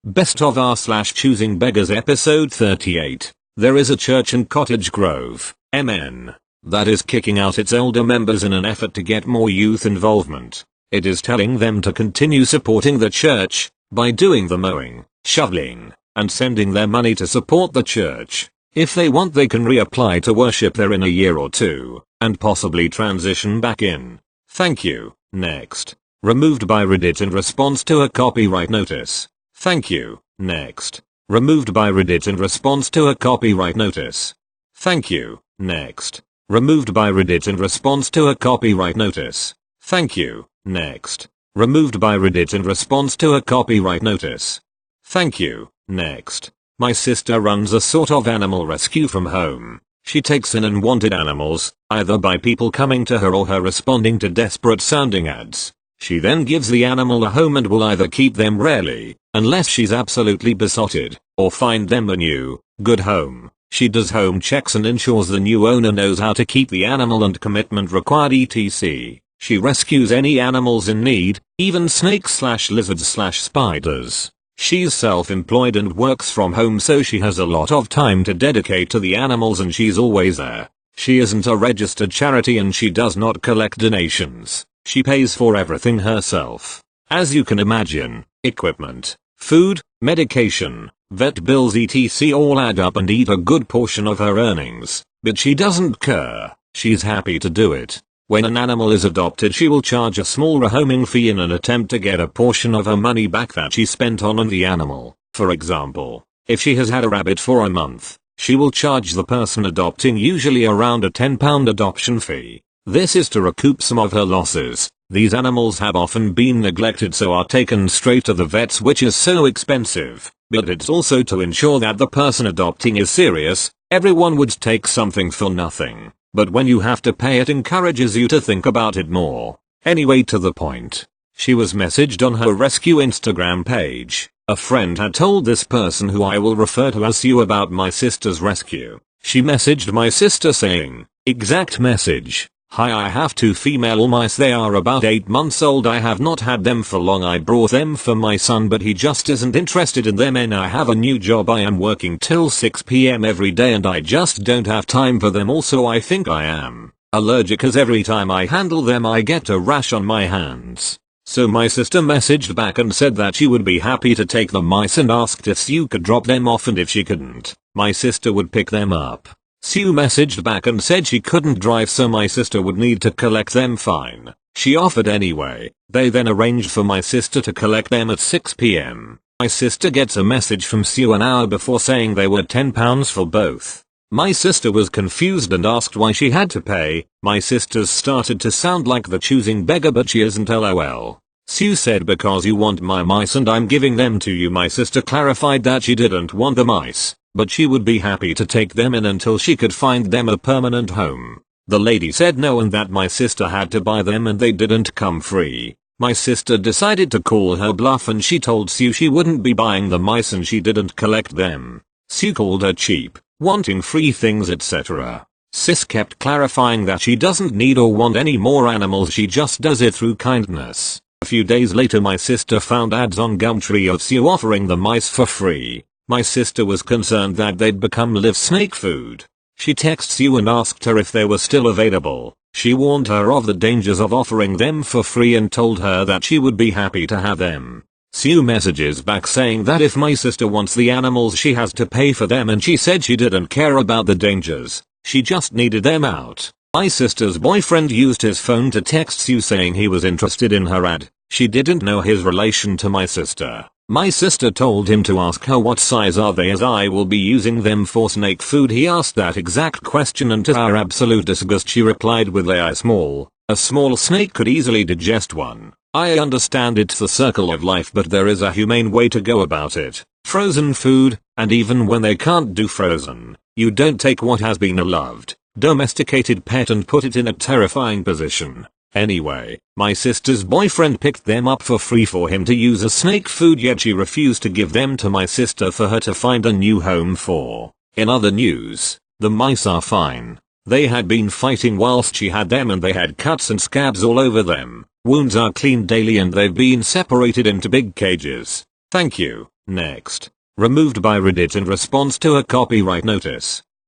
Best of r/Choosing Beggars episode 38. There is a church in Cottage Grove, MN, that is kicking out its older members in an effort to get more youth involvement. It is telling them to continue supporting the church by doing the mowing, shoveling, and sending their money to support the church. If they want, they can reapply to worship there in a year or two, and possibly transition back in. Thank you. Next. Removed by Reddit in response to a copyright notice. Thank you. Next. Removed by Reddit in response to a copyright notice. Thank you. Next. Removed by Reddit in response to a copyright notice. Thank you. Next. Removed by Reddit in response to a copyright notice. Thank you. Next. My sister runs a sort of animal rescue from home. She takes in unwanted animals, either by people coming to her or her responding to desperate sounding ads. She then gives the animal a home and will either keep them, rarely, unless she's absolutely besotted, or find them a new, good home. She does home checks and ensures the new owner knows how to keep the animal and commitment required etc. She rescues any animals in need, even snakes/lizards/spiders. She's self-employed and works from home, so she has a lot of time to dedicate to the animals and she's always there. She isn't a registered charity and she does not collect donations. She pays for everything herself. As you can imagine, equipment, food, medication, vet bills etc. all add up and eat a good portion of her earnings, but she doesn't care. She's happy to do it. When an animal is adopted, she will charge a small rehoming fee in an attempt to get a portion of her money back that she spent on the animal. For example, if she has had a rabbit for a month, she will charge the person adopting usually around a £10 adoption fee. This is to recoup some of her losses. These animals have often been neglected, so are taken straight to the vets, which is so expensive, but it's also to ensure that the person adopting is serious. Everyone would take something for nothing, but when you have to pay, it encourages you to think about it more. Anyway, to the point. She was messaged on her rescue Instagram page. A friend had told this person, who I will refer to as you, about my sister's rescue. She messaged my sister saying, exact message: "Hi, I have 2 female mice. They are about 8 months old. I have not had them for long. I brought them for my son, but he just isn't interested in them, and I have a new job. I am working till 6 p.m. every day and I just don't have time for them. Also, I think I am allergic, as every time I handle them I get a rash on my hands." So my sister messaged back and said that she would be happy to take the mice and asked if Sue could drop them off, and if she couldn't, my sister would pick them up. Sue messaged back and said she couldn't drive, so my sister would need to collect them. Fine. She offered anyway. They then arranged for my sister to collect them at 6 p.m. My sister gets a message from Sue an hour before saying they were £10 for both. My sister was confused and asked why she had to pay. My sister's started to sound like the choosing beggar, but she isn't, lol. Sue said, "Because you want my mice and I'm giving them to you." My sister clarified that she didn't want the mice, but she would be happy to take them in until she could find them a permanent home. The lady said no, and that my sister had to buy them and they didn't come free. My sister decided to call her bluff and she told Sue she wouldn't be buying the mice and she didn't collect them. Sue called her cheap, wanting free things etc. Sis kept clarifying that she doesn't need or want any more animals, she just does it through kindness. A few days later, my sister found ads on Gumtree of Sue offering the mice for free. My sister was concerned that they'd become live snake food. She texted Sue and asked her if they were still available. She warned her of the dangers of offering them for free and told her that she would be happy to have them. Sue messages back saying that if my sister wants the animals she has to pay for them, and she said she didn't care about the dangers, she just needed them out. My sister's boyfriend used his phone to text Sue saying he was interested in her ad. She didn't know his relation to my sister. My sister told him to ask her what size are they, as I will be using them for snake food. He asked that exact question and to our absolute disgust she replied with a small snake could easily digest one. I understand it's the circle of life, but there is a humane way to go about it. Frozen food, and even when they can't do frozen, you don't take what has been a loved, domesticated pet and put it in a terrifying position. Anyway, my sister's boyfriend picked them up for free for him to use as snake food, yet she refused to give them to my sister for her to find a new home for. In other news, the mice are fine. They had been fighting whilst she had them and they had cuts and scabs all over them. Wounds are cleaned daily and they've been separated into big cages. Thank you. Next. Removed by Reddit in response to a copyright notice.